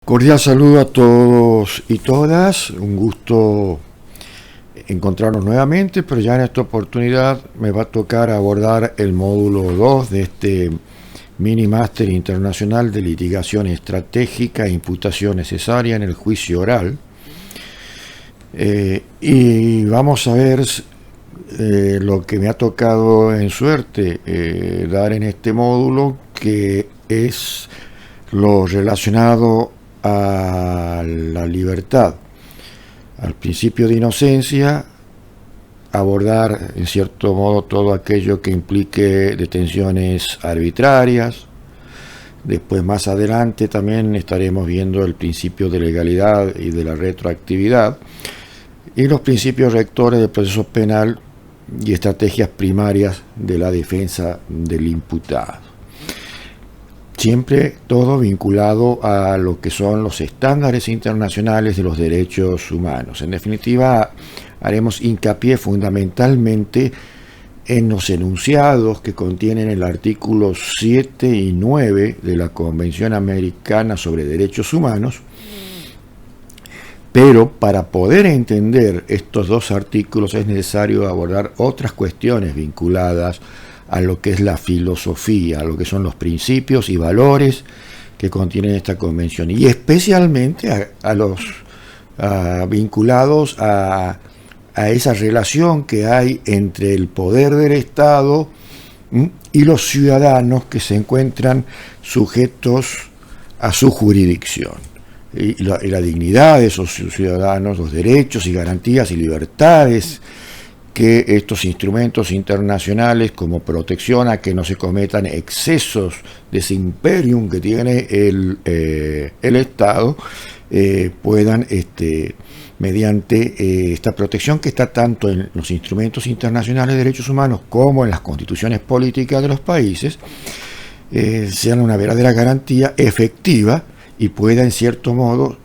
Cordial saludo a todos y todas, un gusto encontrarnos nuevamente, pero ya en esta oportunidad me va a tocar abordar el módulo 2 de este mini máster internacional de litigación estratégica e imputación necesaria en el juicio oral. Y vamos a ver lo que me ha tocado en suerte dar en este módulo, que es lo relacionado a la libertad, al principio de inocencia, abordar en cierto modo todo aquello que implique detenciones arbitrarias. Después, más adelante, también estaremos viendo el principio de legalidad y de la retroactividad y los principios rectores del proceso penal y estrategias primarias de la defensa del imputado. Siempre todo vinculado a lo que son los estándares internacionales de los derechos humanos. En definitiva, haremos hincapié fundamentalmente en los enunciados que contienen el artículo 7 y 9 de la Convención Americana sobre Derechos Humanos, pero para poder entender estos dos artículos es necesario abordar otras cuestiones vinculadas a lo que es la filosofía, a lo que son los principios y valores que contienen esta convención, y especialmente a los vinculados a esa relación que hay entre el poder del Estado y los ciudadanos que se encuentran sujetos a su jurisdicción, y la dignidad de esos ciudadanos, los derechos y garantías y libertades que estos instrumentos internacionales, como protección a que no se cometan excesos de ese imperium que tiene el Estado, puedan, mediante esta protección que está tanto en los instrumentos internacionales de derechos humanos como en las constituciones políticas de los países, sean una verdadera garantía efectiva y pueda, en cierto modo,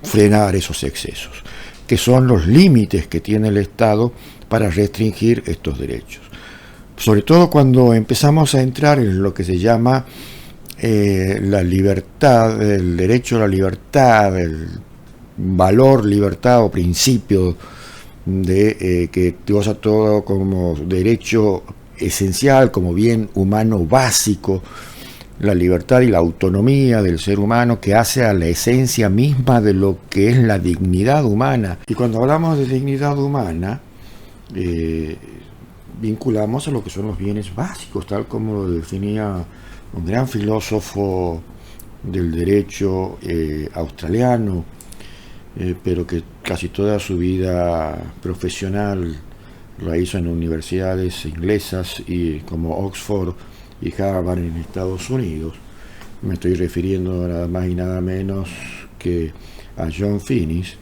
frenar esos excesos, que son los límites que tiene el Estado para restringir estos derechos. Sobre todo cuando empezamos a entrar en lo que se llama la libertad, el derecho a la libertad, el valor libertad o principio de que goza todo como derecho esencial, como bien humano básico, la libertad y la autonomía del ser humano, que hace a la esencia misma de lo que es la dignidad humana. Y cuando hablamos de dignidad humana, vinculamos a lo que son los bienes básicos, tal como lo definía un gran filósofo del derecho australiano, pero que casi toda su vida profesional la hizo en universidades inglesas y como Oxford y Harvard en Estados Unidos. Me estoy refiriendo nada más y nada menos que a John Finnis.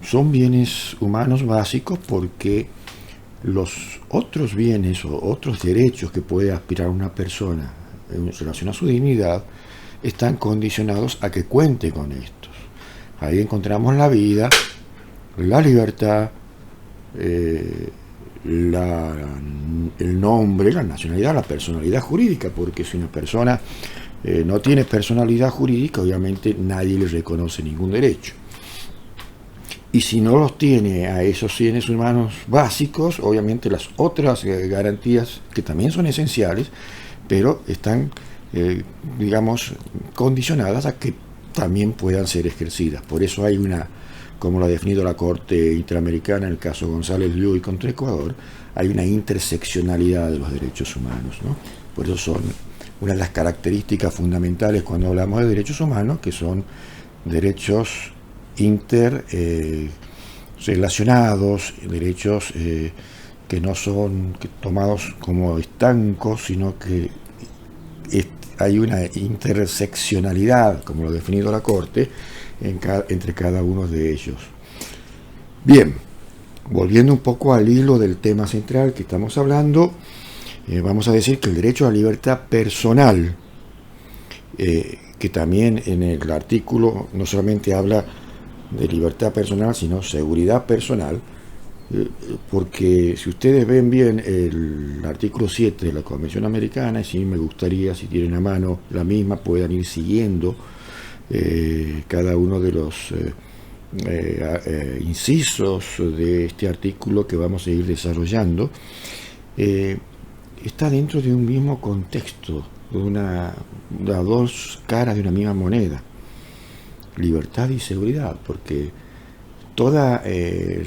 Son bienes humanos básicos porque los otros bienes o otros derechos que puede aspirar una persona en relación a su dignidad están condicionados a que cuente con estos. Ahí encontramos la vida, la libertad, el nombre, la nacionalidad, la personalidad jurídica, porque si una persona no tiene personalidad jurídica, obviamente nadie le reconoce ningún derecho. Y si no los tiene a esos bienes humanos básicos, obviamente las otras garantías, que también son esenciales, pero están, digamos, condicionadas a que también puedan ser ejercidas. Por eso hay una, como lo ha definido la Corte Interamericana en el caso González Llull contra Ecuador, hay una interseccionalidad de los derechos humanos, ¿no? Por eso son una de las características fundamentales cuando hablamos de derechos humanos, que son derechos relacionados, derechos que no son tomados como estancos, sino que hay una interseccionalidad, como lo ha definido la Corte, entre cada uno de ellos. Bien, volviendo un poco al hilo del tema central que estamos hablando, vamos a decir que el derecho a la libertad personal, que también en el artículo no solamente habla de libertad personal, sino seguridad personal, porque si ustedes ven bien el artículo 7 de la Convención Americana, y sí me gustaría, si tienen a mano la misma, puedan ir siguiendo cada uno de los incisos de este artículo que vamos a ir desarrollando está dentro de un mismo contexto, de las dos caras de una misma moneda, libertad y seguridad, porque toda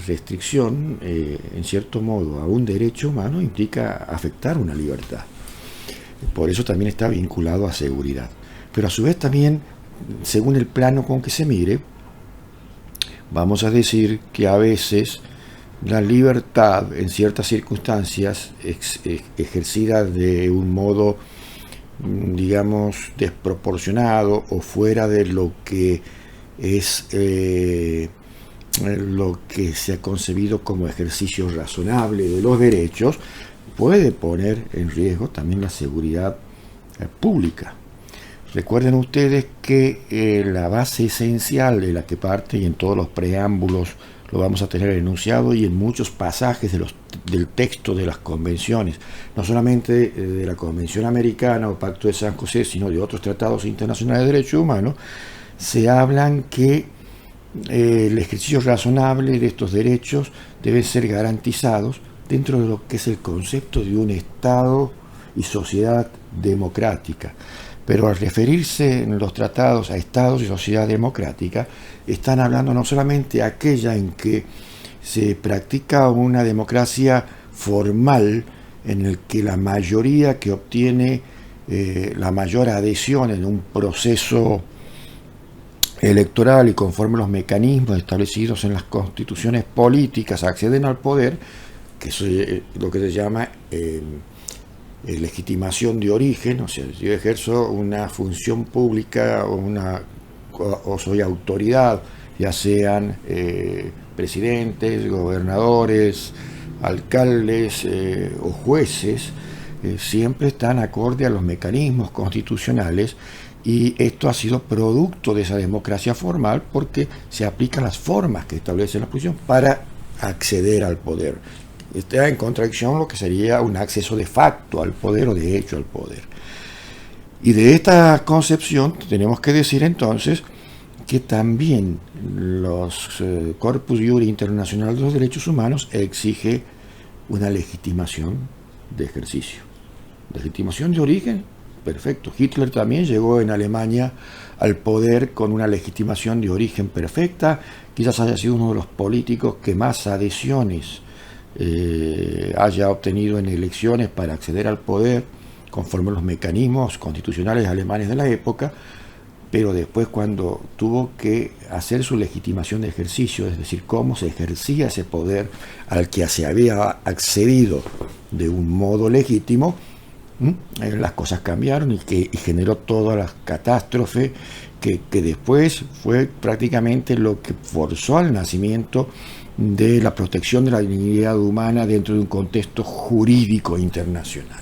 restricción, en cierto modo, a un derecho humano implica afectar una libertad. Por eso también está vinculado a seguridad. Pero a su vez también, según el plano con que se mire, vamos a decir que a veces la libertad, en ciertas circunstancias, ejercida de un modo, digamos, desproporcionado o fuera de lo que es lo que se ha concebido como ejercicio razonable de los derechos, puede poner en riesgo también la seguridad pública. Recuerden ustedes que la base esencial de la que parte, y en todos los preámbulos lo vamos a tener enunciado, y en muchos pasajes del texto de las convenciones, no solamente de la Convención Americana o Pacto de San José, sino de otros tratados internacionales de derechos humanos, se hablan que el ejercicio razonable de estos derechos deben ser garantizados dentro de lo que es el concepto de un Estado y sociedad democrática. Pero al referirse en los tratados a estados y sociedad democrática, están hablando no solamente aquella en que se practica una democracia formal, en el que la mayoría que obtiene la mayor adhesión en un proceso electoral y conforme los mecanismos establecidos en las constituciones políticas acceden al poder, que es lo que se llama legitimación de origen. O sea, yo ejerzo una función pública o soy autoridad, ya sean presidentes, gobernadores, alcaldes o jueces, siempre están acorde a los mecanismos constitucionales, y esto ha sido producto de esa democracia formal porque se aplican las formas que establece la Constitución para acceder al poder. Está en contradicción lo que sería un acceso de facto al poder o de hecho al poder. Y de esta concepción tenemos que decir entonces que también los Corpus Juris Internacional de los Derechos Humanos exige una legitimación de ejercicio. Legitimación de origen, perfecto. Hitler también llegó en Alemania al poder con una legitimación de origen perfecta. Quizás haya sido uno de los políticos que más adhesiones haya obtenido en elecciones para acceder al poder conforme a los mecanismos constitucionales alemanes de la época, pero después, cuando tuvo que hacer su legitimación de ejercicio, es decir, cómo se ejercía ese poder al que se había accedido de un modo legítimo, las cosas cambiaron y generó toda la catástrofe que después fue prácticamente lo que forzó al nacimiento de la protección de la dignidad humana dentro de un contexto jurídico internacional.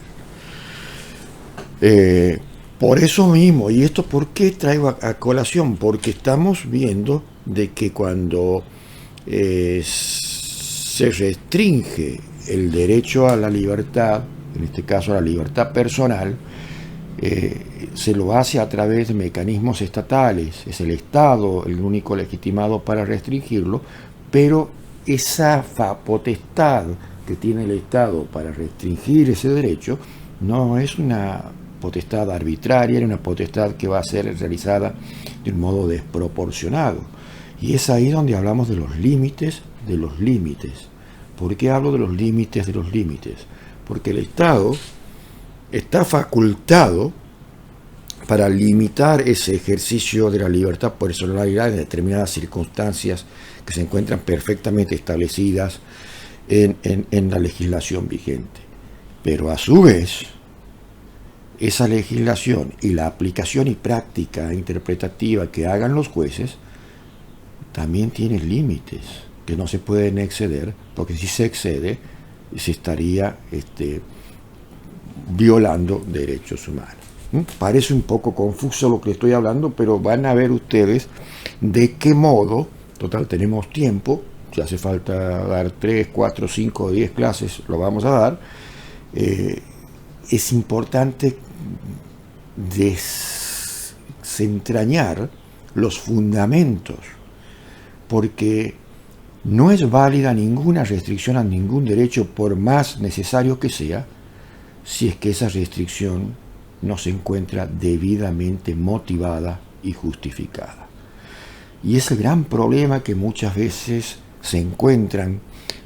Por eso mismo, y esto ¿por qué traigo a colación? Porque estamos viendo de que cuando se restringe el derecho a la libertad, en este caso a la libertad personal, se lo hace a través de mecanismos estatales. Es el Estado el único legitimado para restringirlo, pero esa potestad que tiene el Estado para restringir ese derecho no es una potestad arbitraria, es una potestad que va a ser realizada de un modo desproporcionado. Y es ahí donde hablamos de los límites de los límites. ¿Por qué hablo de los límites de los límites? Porque el Estado está facultado para limitar ese ejercicio de la libertad personalidad en determinadas circunstancias que se encuentran perfectamente establecidas en la legislación vigente. Pero a su vez, esa legislación y la aplicación y práctica interpretativa que hagan los jueces también tiene límites que no se pueden exceder, porque si se excede se estaría violando derechos humanos. Parece un poco confuso lo que estoy hablando, pero van a ver ustedes de qué modo, total tenemos tiempo, si hace falta dar 3, 4, 5 o 10 clases, lo vamos a dar. Es importante desentrañar los fundamentos, porque no es válida ninguna restricción a ningún derecho, por más necesario que sea, si es que esa restricción no se encuentra debidamente motivada y justificada. Y es el gran problema que muchas veces se encuentran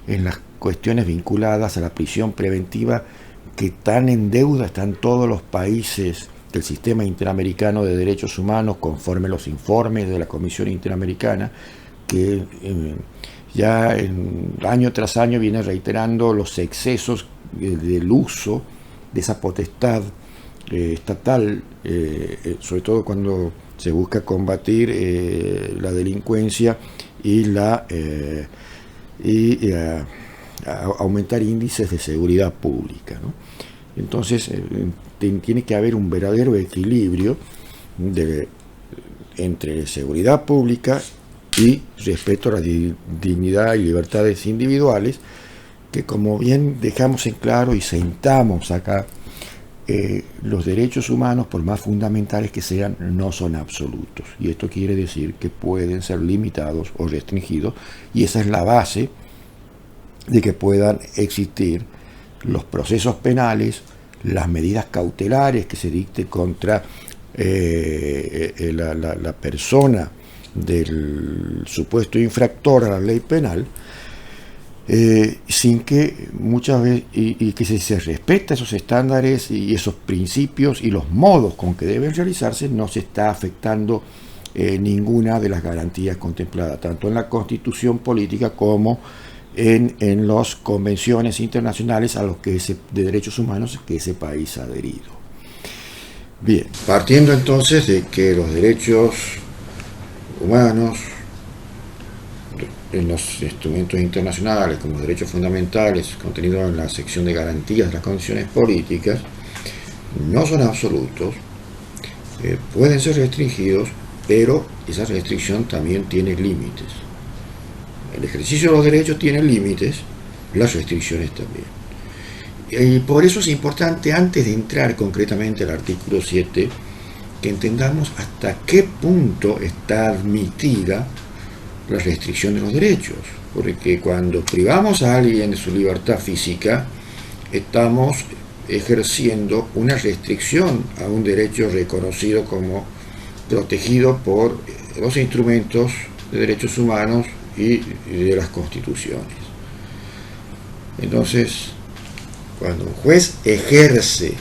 en las cuestiones vinculadas a la prisión preventiva, que tan en deuda están todos los países del sistema interamericano de derechos humanos, conforme los informes de la Comisión Interamericana, que ya año tras año viene reiterando los excesos del uso de esa potestad estatal, sobre todo cuando se busca combatir la delincuencia y aumentar índices de seguridad pública, ¿no? Entonces tiene que haber un verdadero equilibrio entre seguridad pública y respeto a la dignidad y libertades individuales, que, como bien dejamos en claro y sentamos acá, los derechos humanos, por más fundamentales que sean, no son absolutos. Y esto quiere decir que pueden ser limitados o restringidos, y esa es la base de que puedan existir los procesos penales, las medidas cautelares que se dicte contra la persona del supuesto infractor a la ley penal, sin que muchas veces, y que se respeta esos estándares y esos principios y los modos con que deben realizarse, no se está afectando ninguna de las garantías contempladas, tanto en la Constitución política como en las convenciones internacionales a los que de derechos humanos que ese país ha adherido. Bien, partiendo entonces de que los derechos humanos en los instrumentos internacionales como derechos fundamentales contenidos en la sección de garantías de las condiciones políticas no son absolutos, pueden ser restringidos, pero esa restricción también tiene límites. El ejercicio de los derechos tiene límites, las restricciones también. Y por eso es importante, antes de entrar concretamente al artículo 7, que entendamos hasta qué punto está admitida la restricción de los derechos, porque cuando privamos a alguien de su libertad física, estamos ejerciendo una restricción a un derecho reconocido como protegido por los instrumentos de derechos humanos y de las constituciones. Entonces, cuando un juez ejerce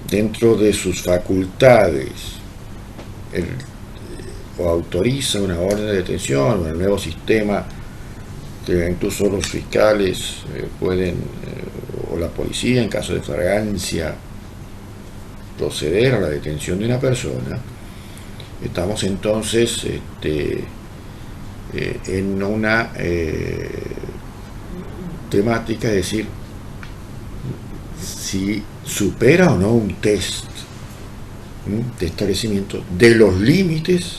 dentro de sus facultades o autoriza una orden de detención o el nuevo sistema que incluso los fiscales pueden, o la policía en caso de flagrancia, proceder a la detención de una persona, estamos entonces en una temática, es decir, si supera o no un test de establecimiento de los límites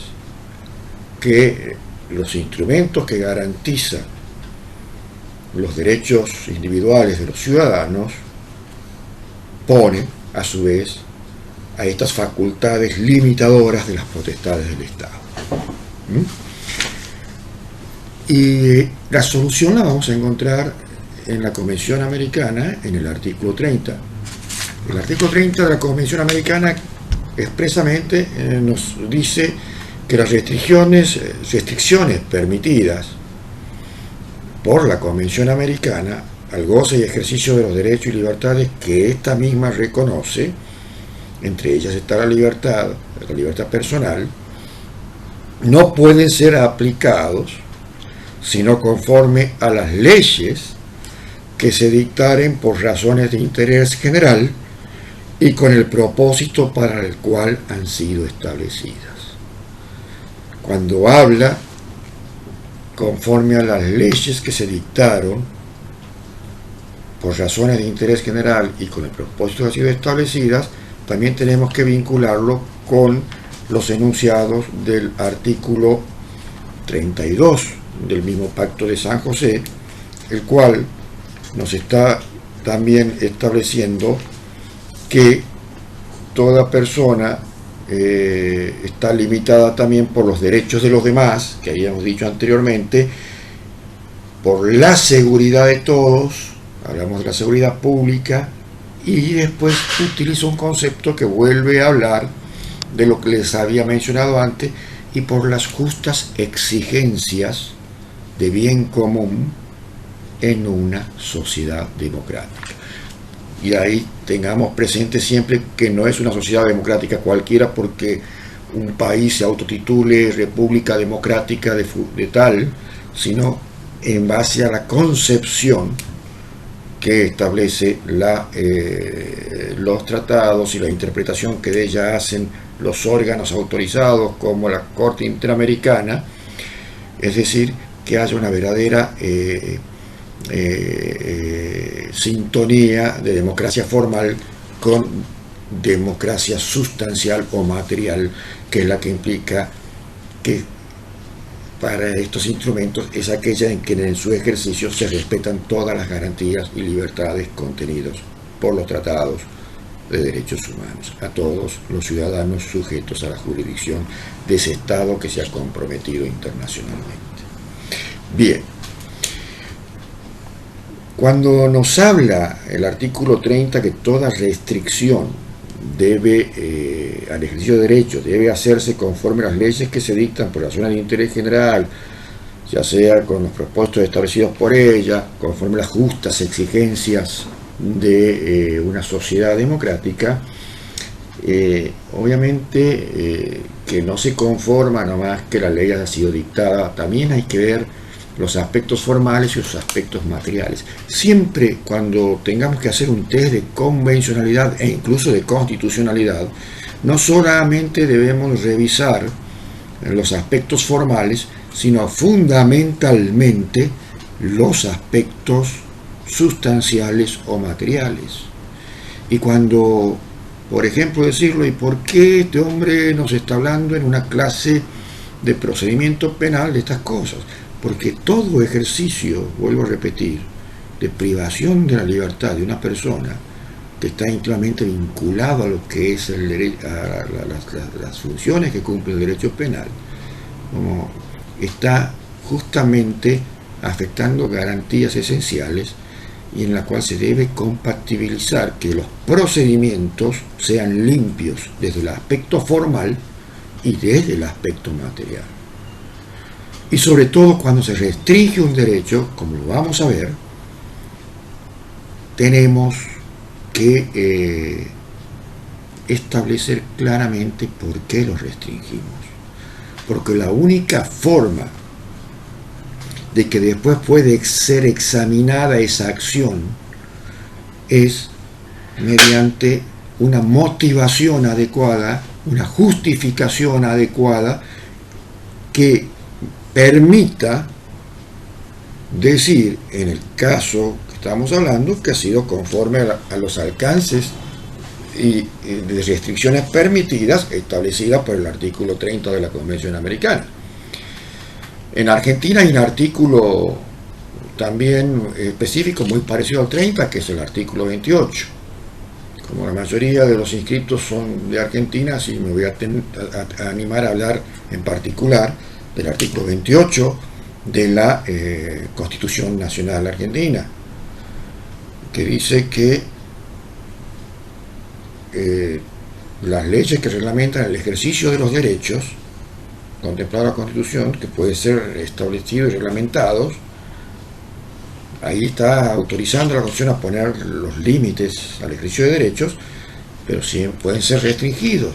que los instrumentos que garantizan los derechos individuales de los ciudadanos ponen, a su vez, a estas facultades limitadoras de las potestades del Estado. Y la solución la vamos a encontrar en la Convención Americana, en el artículo 30. El artículo 30 de la Convención Americana expresamente nos dice que las restricciones permitidas por la Convención Americana al goce y ejercicio de los derechos y libertades que ésta misma reconoce, entre ellas está la libertad personal, no pueden ser aplicados sino conforme a las leyes que se dictaren por razones de interés general y con el propósito para el cual han sido establecidas. Cuando habla conforme a las leyes que se dictaron por razones de interés general y con el propósito de haber sido establecidas, también tenemos que vincularlo con los enunciados del artículo 32 del mismo Pacto de San José, el cual nos está también estableciendo que toda persona está limitada también por los derechos de los demás, que habíamos dicho anteriormente, por la seguridad de todos, hablamos de la seguridad pública, y después utiliza un concepto que vuelve a hablar de lo que les había mencionado antes, y por las justas exigencias de bien común en una sociedad democrática. Y ahí tengamos presente siempre que no es una sociedad democrática cualquiera porque un país se autotitule República Democrática de tal, sino en base a la concepción que establece los tratados y la interpretación que de ella hacen los órganos autorizados como la Corte Interamericana, es decir, que haya una verdadera sintonía de democracia formal con democracia sustancial o material, que es la que implica que para estos instrumentos es aquella en que en su ejercicio se respetan todas las garantías y libertades contenidos por los tratados de derechos humanos a todos los ciudadanos sujetos a la jurisdicción de ese Estado que se ha comprometido internacionalmente. Bien, cuando nos habla el artículo 30 que toda restricción al ejercicio de derechos debe hacerse conforme a las leyes que se dictan por razones de interés general, ya sea con los propósitos establecidos por ella, conforme a las justas exigencias de una sociedad democrática, obviamente que no se conforma nomás que la ley haya sido dictada, también hay que ver los aspectos formales y los aspectos materiales. Siempre cuando tengamos que hacer un test de convencionalidad e incluso de constitucionalidad, no solamente debemos revisar los aspectos formales, sino fundamentalmente los aspectos sustanciales o materiales. Y cuando, por ejemplo, decirlo, ¿y por qué este hombre nos está hablando en una clase de procedimiento penal de estas cosas? Porque todo ejercicio, vuelvo a repetir, de privación de la libertad de una persona que está íntimamente vinculado a lo que es el derecho, a las funciones que cumple el derecho penal, como está justamente afectando garantías esenciales y en la cual se debe compatibilizar que los procedimientos sean limpios desde el aspecto formal y desde el aspecto material. Y sobre todo cuando se restringe un derecho, como lo vamos a ver, tenemos que establecer claramente por qué lo restringimos. Porque la única forma de que después puede ser examinada esa acción es mediante una motivación adecuada, una justificación adecuada que permita decir, en el caso que estamos hablando, que ha sido conforme a los alcances y de restricciones permitidas establecidas por el artículo 30 de la Convención Americana. En Argentina hay un artículo también específico muy parecido al 30, que es el artículo 28. Como la mayoría de los inscritos son de Argentina, sí me voy a animar a hablar en particular del artículo 28 de la Constitución Nacional Argentina, que dice que las leyes que reglamentan el ejercicio de los derechos contemplados en la Constitución, que pueden ser establecidos y reglamentados, ahí está autorizando a la Constitución a poner los límites al ejercicio de derechos, pero siempre pueden ser restringidos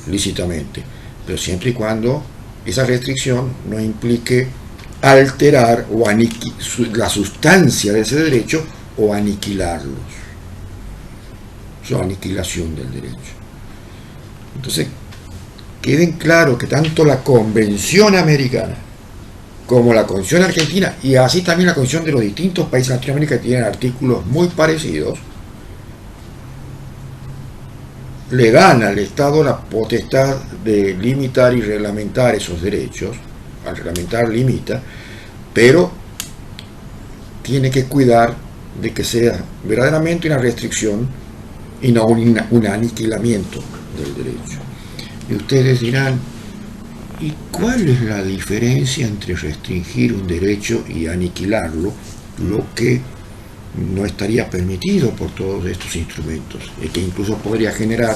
lícitamente, pero siempre y cuando esa restricción no implique alterar o la sustancia de ese derecho o aniquilarlos. Su aniquilación del derecho. Entonces, queden claro que tanto la Convención Americana como la Constitución Argentina, y así también la Constitución de los distintos países de Latinoamérica que tienen artículos muy parecidos, le dan al Estado la potestad de limitar y reglamentar esos derechos. Al reglamentar limita, pero tiene que cuidar de que sea verdaderamente una restricción y no un aniquilamiento del derecho. Y ustedes dirán, ¿y cuál es la diferencia entre restringir un derecho y aniquilarlo, lo que no estaría permitido por todos estos instrumentos, y que incluso podría generar,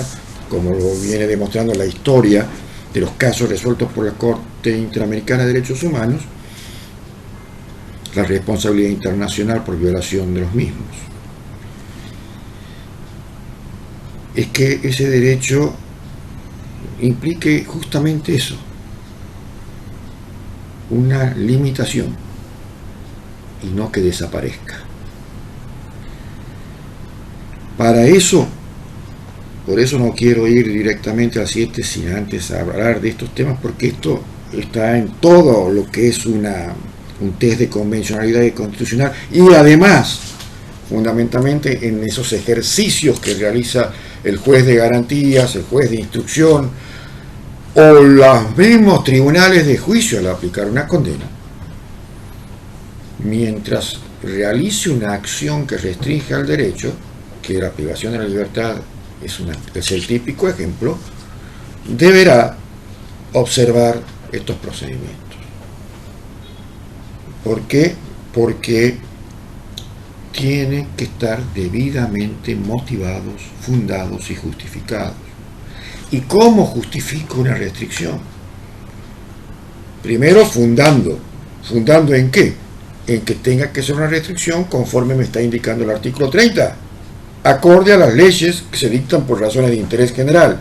como lo viene demostrando la historia de los casos resueltos por la Corte Interamericana de Derechos Humanos, la responsabilidad internacional por violación de los mismos? Es que ese derecho implique justamente eso, una limitación, y no que desaparezca. Para eso, por eso no quiero ir directamente al 7 sin antes hablar de estos temas, porque esto está en todo lo que es un test de convencionalidad y constitucional, y además, fundamentalmente, en esos ejercicios que realiza el juez de garantías, el juez de instrucción, o los mismos tribunales de juicio al aplicar una condena. Mientras realice una acción que restringe al derecho, que la privación de la libertad es el típico ejemplo, deberá observar estos procedimientos. ¿Por qué? Porque tienen que estar debidamente motivados, fundados y justificados. ¿Y cómo justifico una restricción? Primero fundando. ¿Fundando en qué? En que tenga que ser una restricción conforme me está indicando el artículo 30, acorde a las leyes que se dictan por razones de interés general,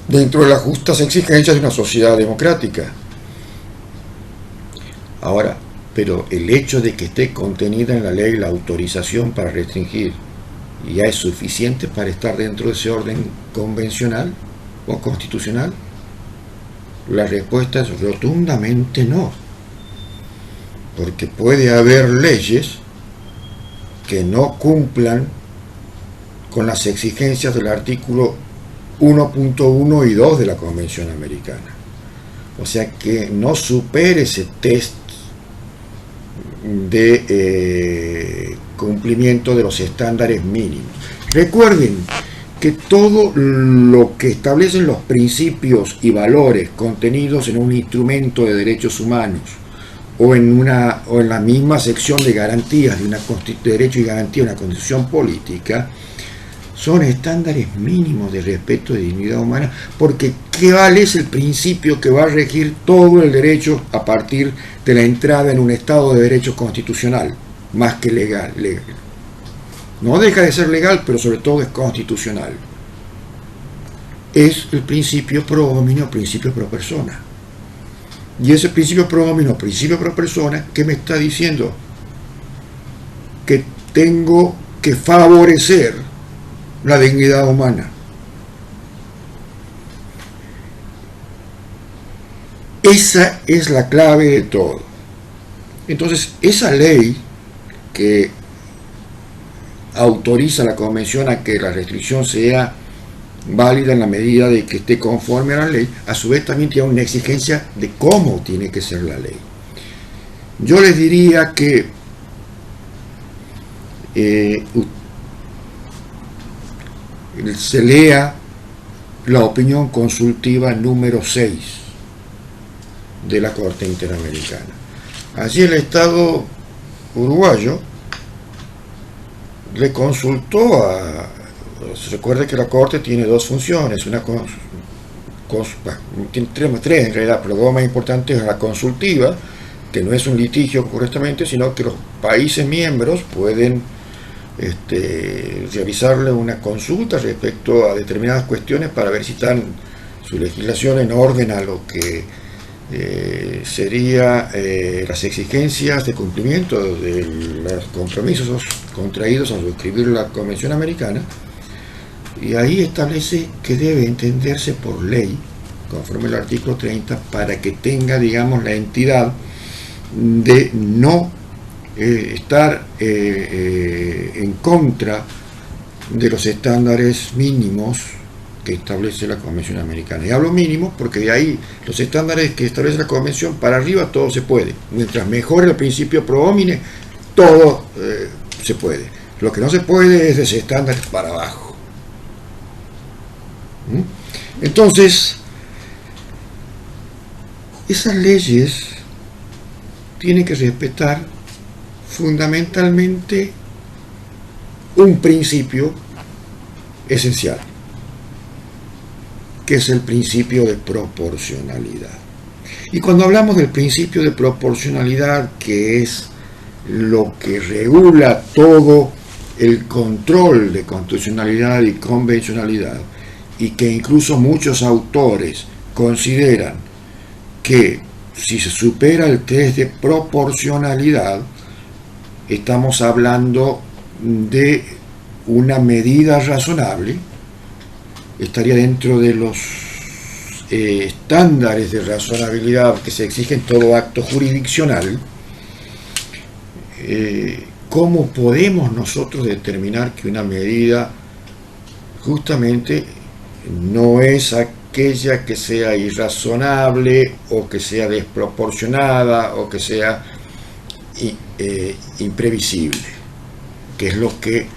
dentro de las justas exigencias de una sociedad democrática. Ahora, pero el hecho de que esté contenida en la ley la autorización para restringir, ¿ya es suficiente para estar dentro de ese orden convencional o constitucional? La respuesta es rotundamente no, porque puede haber leyes que no cumplan con las exigencias del artículo 1.1 y 2 de la Convención Americana, o sea que no supere ese test de cumplimiento de los estándares mínimos. Recuerden que todo lo que establecen los principios y valores contenidos en un instrumento de derechos humanos o en la misma sección de garantías de derecho y garantía de una constitución política son estándares mínimos de respeto de dignidad humana, porque ¿cuál es el principio que va a regir todo el derecho a partir de la entrada en un Estado de derecho constitucional? Más que legal. No deja de ser legal, pero sobre todo es constitucional. Es el principio pro hominem, principio pro persona. Y ese principio pro hominem, principio pro persona, ¿qué me está diciendo? Que tengo que favorecer la dignidad humana. Esa es la clave de todo. Entonces, esa ley que autoriza la Convención a que la restricción sea válida en la medida de que esté conforme a la ley, a su vez también tiene una exigencia de cómo tiene que ser la ley. Yo les diría que se lea la opinión consultiva número 6 de la Corte Interamericana. Allí el Estado uruguayo le consultó se recuerda que la Corte tiene dos funciones, tiene tres en realidad, pero dos más importantes es la consultiva, que no es un litigio correctamente, sino que los países miembros pueden realizarle una consulta respecto a determinadas cuestiones para ver si están su legislación en orden a lo que sería las exigencias de cumplimiento de los compromisos contraídos al suscribir la Convención Americana, y ahí establece que debe entenderse por ley, conforme al artículo 30, para que tenga, digamos, la entidad de no estar en contra de los estándares mínimos que establece la Convención Americana. Y hablo mínimos porque de ahí los estándares que establece la Convención para arriba todo se puede. Mientras mejore el principio pro homine, todo se puede. Lo que no se puede es de ese estándar para abajo. Entonces, esas leyes tienen que respetar fundamentalmente un principio esencial, que es el principio de proporcionalidad. Y cuando hablamos del principio de proporcionalidad, que es lo que regula todo el control de constitucionalidad y convencionalidad, y que incluso muchos autores consideran que si se supera el test de proporcionalidad, estamos hablando de una medida razonable, estaría dentro de los estándares de razonabilidad que se exigen en todo acto jurisdiccional. ¿Cómo podemos nosotros determinar que una medida justamente no es aquella que sea irrazonable o que sea desproporcionada o que sea imprevisible, que es lo que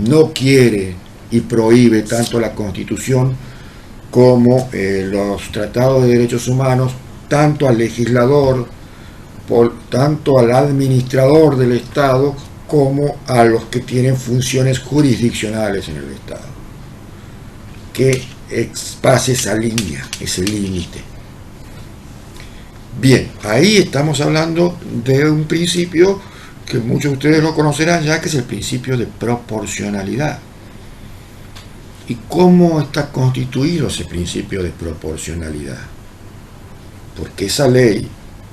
no quiere y prohíbe tanto la Constitución como los tratados de derechos humanos, tanto al legislador, tanto al administrador del Estado, como a los que tienen funciones jurisdiccionales en el Estado, que pase esa línea, ese límite. Bien, ahí estamos hablando de un principio que muchos de ustedes lo conocerán ya, que es el principio de proporcionalidad. ¿Y cómo está constituido ese principio de proporcionalidad? Porque esa ley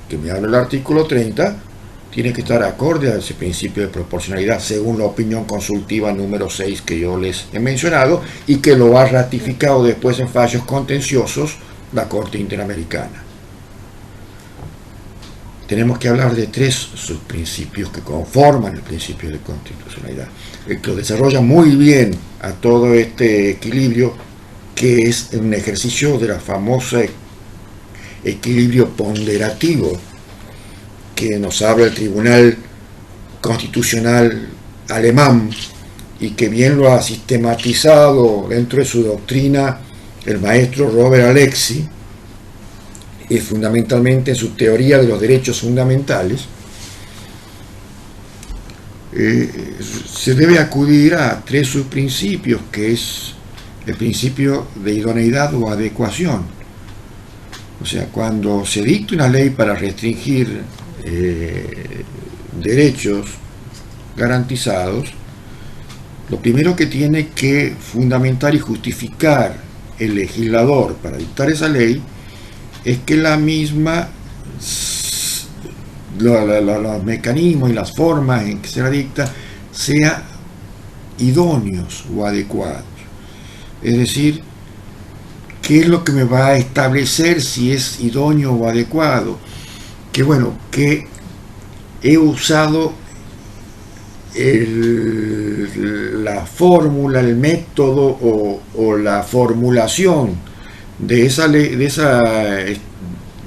que me habla el artículo 30 tiene que estar acorde a ese principio de proporcionalidad, según la opinión consultiva número 6 que yo les he mencionado, y que lo ha ratificado después en fallos contenciosos la Corte Interamericana. Tenemos que hablar de tres subprincipios que conforman el principio de constitucionalidad, el que lo desarrolla muy bien a todo este equilibrio, que es un ejercicio de la famosa equilibrio ponderativo que nos habla el Tribunal Constitucional alemán y que bien lo ha sistematizado dentro de su doctrina el maestro Robert Alexy, y fundamentalmente en su teoría de los derechos fundamentales. Se debe acudir a tres subprincipios, que es el principio de idoneidad o adecuación. O sea, cuando se dicta una ley para restringir derechos garantizados, lo primero que tiene que fundamentar y justificar el legislador para dictar esa ley es que la misma, los mecanismos y las formas en que se la dicta sean idóneos o adecuados. Es decir, ¿qué es lo que me va a establecer si es idóneo o adecuado? Que bueno, que he usado la fórmula, el método o la formulación de esa ley, de esa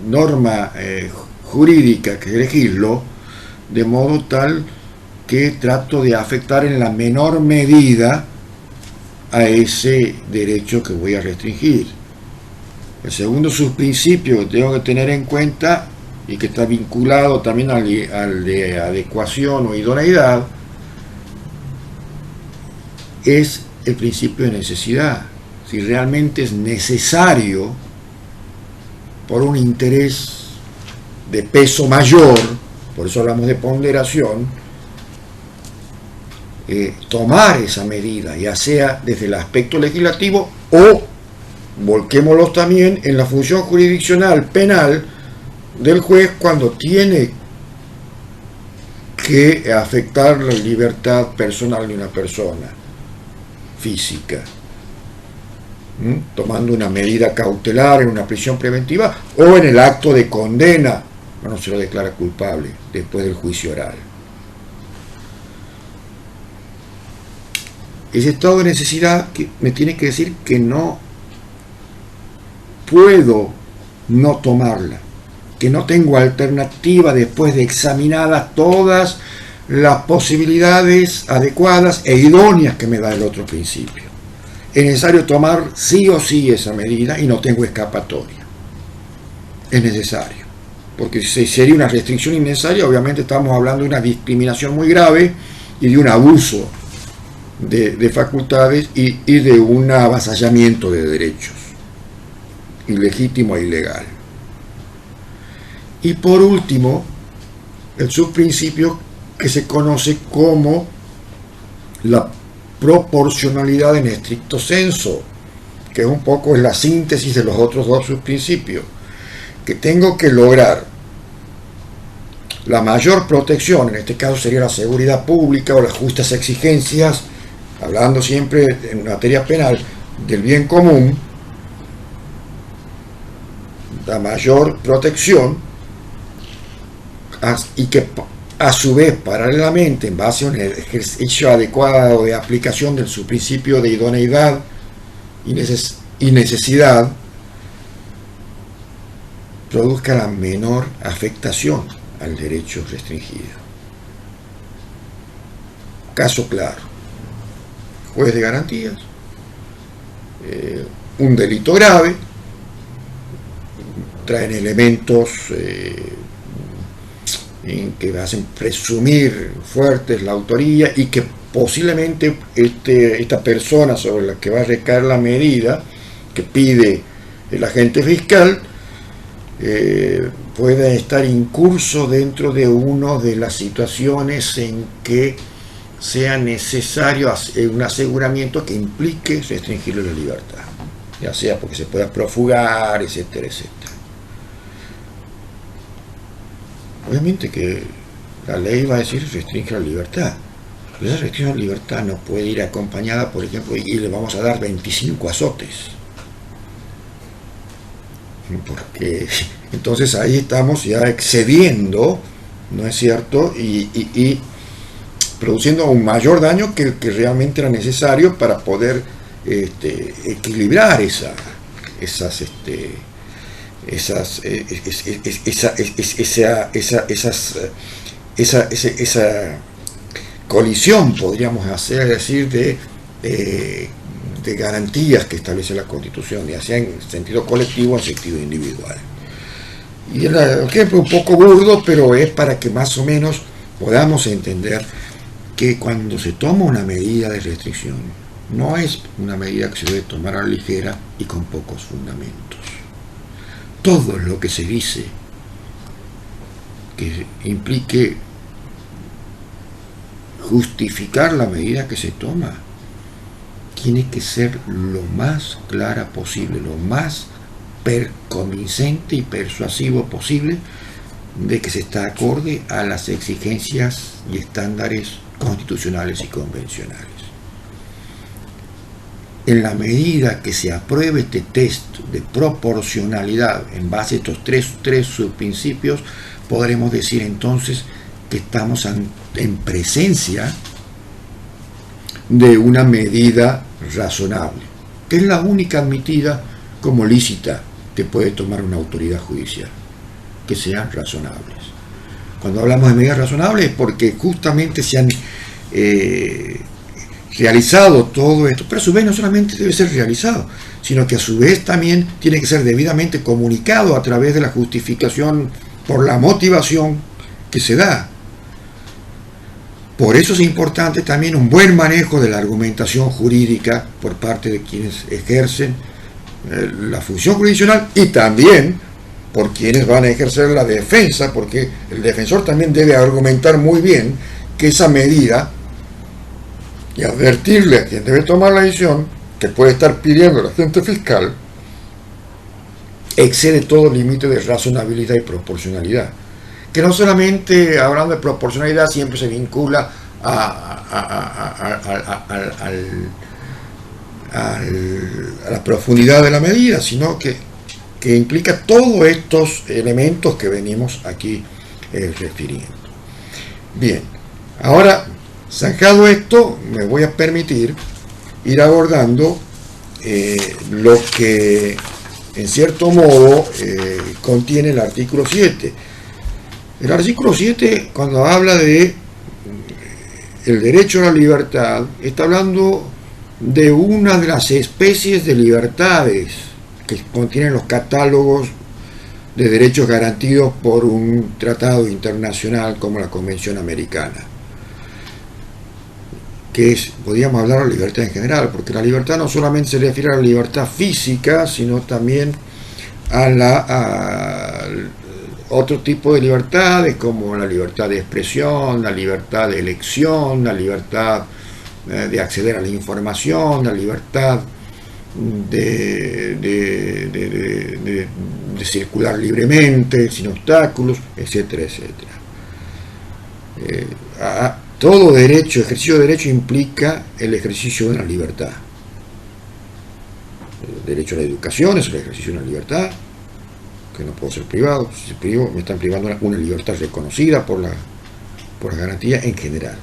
norma jurídica que elegirlo, de modo tal que trato de afectar en la menor medida a ese derecho que voy a restringir. El segundo subprincipio que tengo que tener en cuenta, y que está vinculado también al de adecuación o idoneidad, es el principio de necesidad. Si realmente es necesario, por un interés de peso mayor, por eso hablamos de ponderación, tomar esa medida, ya sea desde el aspecto legislativo o, volquémoslos también, en la función jurisdiccional penal del juez cuando tiene que afectar la libertad personal de una persona física, tomando una medida cautelar en una prisión preventiva o en el acto de condena cuando se lo declara culpable después del juicio oral. Ese estado de necesidad que me tiene que decir que no puedo no tomarla, que no tengo alternativa después de examinadas todas las posibilidades adecuadas e idóneas que me da el otro principio. es necesario tomar sí o sí esa medida y no tengo escapatoria. Es necesario. Porque si sería una restricción innecesaria, obviamente estamos hablando de una discriminación muy grave y de un abuso de facultades y de un avasallamiento de derechos, ilegítimo e ilegal. Y por último, el subprincipio que se conoce como la proporcionalidad en estricto senso, que un poco es la síntesis de los otros dos subprincipios, que tengo que lograr la mayor protección, en este caso sería la seguridad pública o las justas exigencias, hablando siempre en materia penal del bien común, la mayor protección, y que a su vez paralelamente, en base a un ejercicio adecuado de aplicación del subprincipio de idoneidad y necesidad, produzca la menor afectación al derecho restringido. Caso claro: juez de garantías, un delito grave, traen elementos en que hacen presumir fuertes la autoría y que posiblemente esta persona sobre la que va a recaer la medida que pide el agente fiscal pueda estar incurso dentro de una de las situaciones en que sea necesario un aseguramiento que implique restringirle la libertad, ya sea porque se pueda profugar, etcétera, etcétera. Obviamente que la ley va a decir restringe la libertad, pero esa restricción de la libertad no puede ir acompañada, por ejemplo, y le vamos a dar 25 azotes, porque entonces ahí estamos ya excediendo, ¿no es cierto?, y produciendo un mayor daño que el que realmente era necesario para poder equilibrar esa colisión, podríamos decir, de garantías que establece la Constitución, ya sea en sentido colectivo o en sentido individual. Y el ejemplo un poco burdo, pero es para que más o menos podamos entender que cuando se toma una medida de restricción, no es una medida que se debe tomar a la ligera y con pocos fundamentos. Todo lo que se dice que implique justificar la medida que se toma tiene que ser lo más clara posible, lo más convincente y persuasivo posible de que se está acorde a las exigencias y estándares constitucionales y convencionales. En la medida que se apruebe este test de proporcionalidad en base a estos tres subprincipios, podremos decir entonces que estamos en presencia de una medida razonable, que es la única admitida como lícita que puede tomar una autoridad judicial, que sean razonables. Cuando hablamos de medidas razonables es porque justamente se han realizado todo esto, pero a su vez no solamente debe ser realizado, sino que a su vez también tiene que ser debidamente comunicado a través de la justificación por la motivación que se da. Por eso es importante también un buen manejo de la argumentación jurídica por parte de quienes ejercen la función jurisdiccional y también por quienes van a ejercer la defensa, porque el defensor también debe argumentar muy bien que esa medida y advertirle a quien debe tomar la decisión que puede estar pidiendo el agente fiscal excede todo límite de razonabilidad y proporcionalidad, que no solamente hablando de proporcionalidad siempre se vincula a la profundidad de la medida, sino que implica todos estos elementos que venimos aquí refiriendo. Bien, ahora, zanjado esto, me voy a permitir ir abordando lo que en cierto modo contiene el artículo 7. El artículo 7, cuando habla de el derecho a la libertad, está hablando de una de las especies de libertades que contienen los catálogos de derechos garantidos por un tratado internacional como la Convención Americana, que es, podríamos hablar de la libertad en general, porque la libertad no solamente se refiere a la libertad física, sino también a otro tipo de libertades, como la libertad de expresión, la libertad de elección, la libertad de acceder a la información, la libertad de circular libremente, sin obstáculos, etcétera, etcétera. Todo derecho, ejercicio de derecho implica el ejercicio de una libertad. El derecho a la educación es el ejercicio de una libertad, que no puedo ser privado. Si privo, me están privando una libertad reconocida por la garantía en general.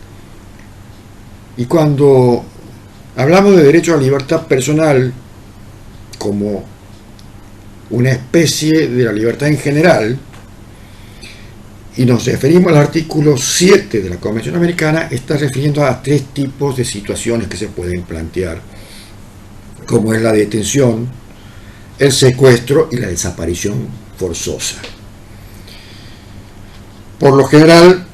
Y cuando hablamos de derecho a la libertad personal como una especie de la libertad en general, y nos referimos al artículo 7 de la Convención Americana, está refiriendo a 3 tipos de situaciones que se pueden plantear, como es la detención, el secuestro y la desaparición forzosa. Por lo general,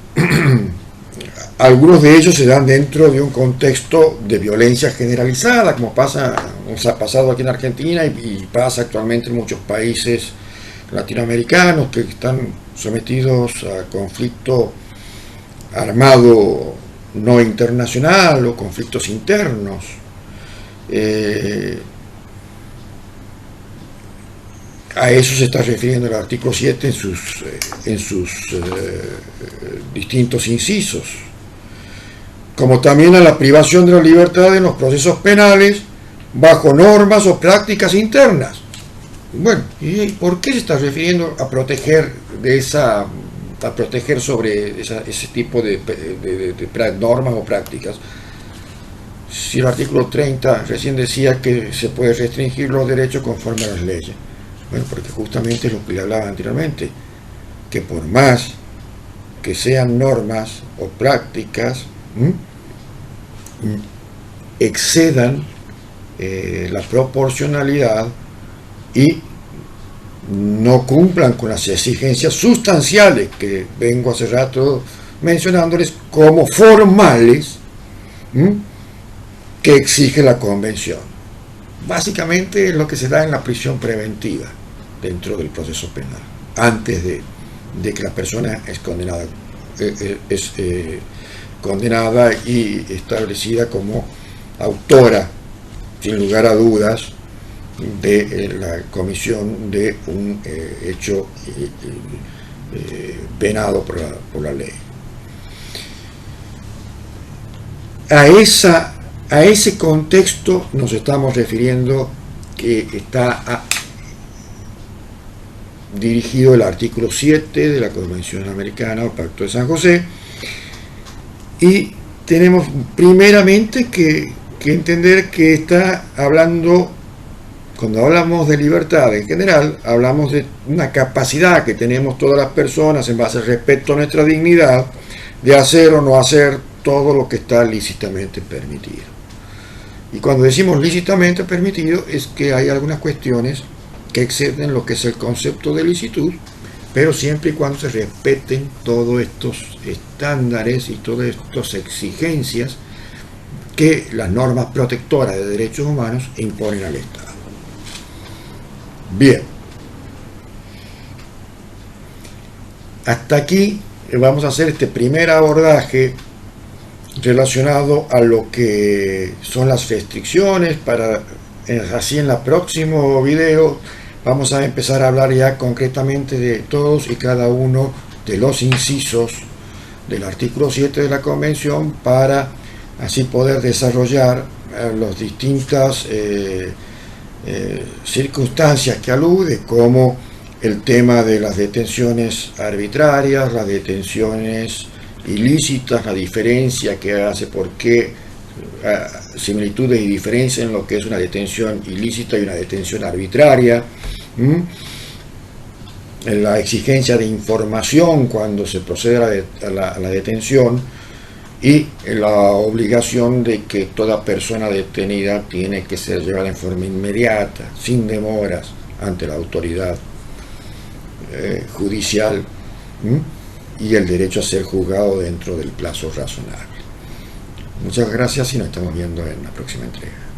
algunos de ellos se dan dentro de un contexto de violencia generalizada, como ha pasado aquí en Argentina y pasa actualmente en muchos países latinoamericanos que están sometidos a conflicto armado no internacional o conflictos internos. A eso se está refiriendo el artículo 7 en sus distintos incisos, como también a la privación de la libertad en los procesos penales bajo normas o prácticas internas. Bueno, ¿y por qué se está refiriendo a proteger sobre ese tipo de normas o prácticas? Si el artículo 30 recién decía que se puede restringir los derechos conforme a las leyes. Bueno, porque justamente es lo que le hablaba anteriormente, que por más que sean normas o prácticas, excedan la proporcionalidad y no cumplan con las exigencias sustanciales que vengo hace rato mencionándoles como formales, que exige la Convención. Básicamente es lo que se da en la prisión preventiva dentro del proceso penal, antes de que la persona es condenada y establecida como autora, sin lugar a dudas, de la comisión de un hecho penado por la ley. A ese contexto nos estamos refiriendo, que está dirigido el artículo 7 de la Convención Americana o Pacto de San José, y tenemos primeramente que entender que está hablando, cuando hablamos de libertad en general, hablamos de una capacidad que tenemos todas las personas en base al respeto a nuestra dignidad de hacer o no hacer todo lo que está lícitamente permitido. Y cuando decimos lícitamente permitido es que hay algunas cuestiones que exceden lo que es el concepto de licitud, pero siempre y cuando se respeten todos estos estándares y todas estas exigencias que las normas protectoras de derechos humanos imponen al Estado. Bien, hasta aquí vamos a hacer este primer abordaje relacionado a lo que son las restricciones. Así en el próximo video vamos a empezar a hablar ya concretamente de todos y cada uno de los incisos del artículo 7 de la Convención, para así poder desarrollar las distintas circunstancias que alude, como el tema de las detenciones arbitrarias, las detenciones ilícitas, la diferencia que hace, por qué similitudes y diferencias en lo que es una detención ilícita y una detención arbitraria, la exigencia de información cuando se procede a la detención, y la obligación de que toda persona detenida tiene que ser llevada en forma inmediata, sin demoras, ante la autoridad judicial, y el derecho a ser juzgado dentro del plazo razonable. Muchas gracias y nos estamos viendo en la próxima entrega.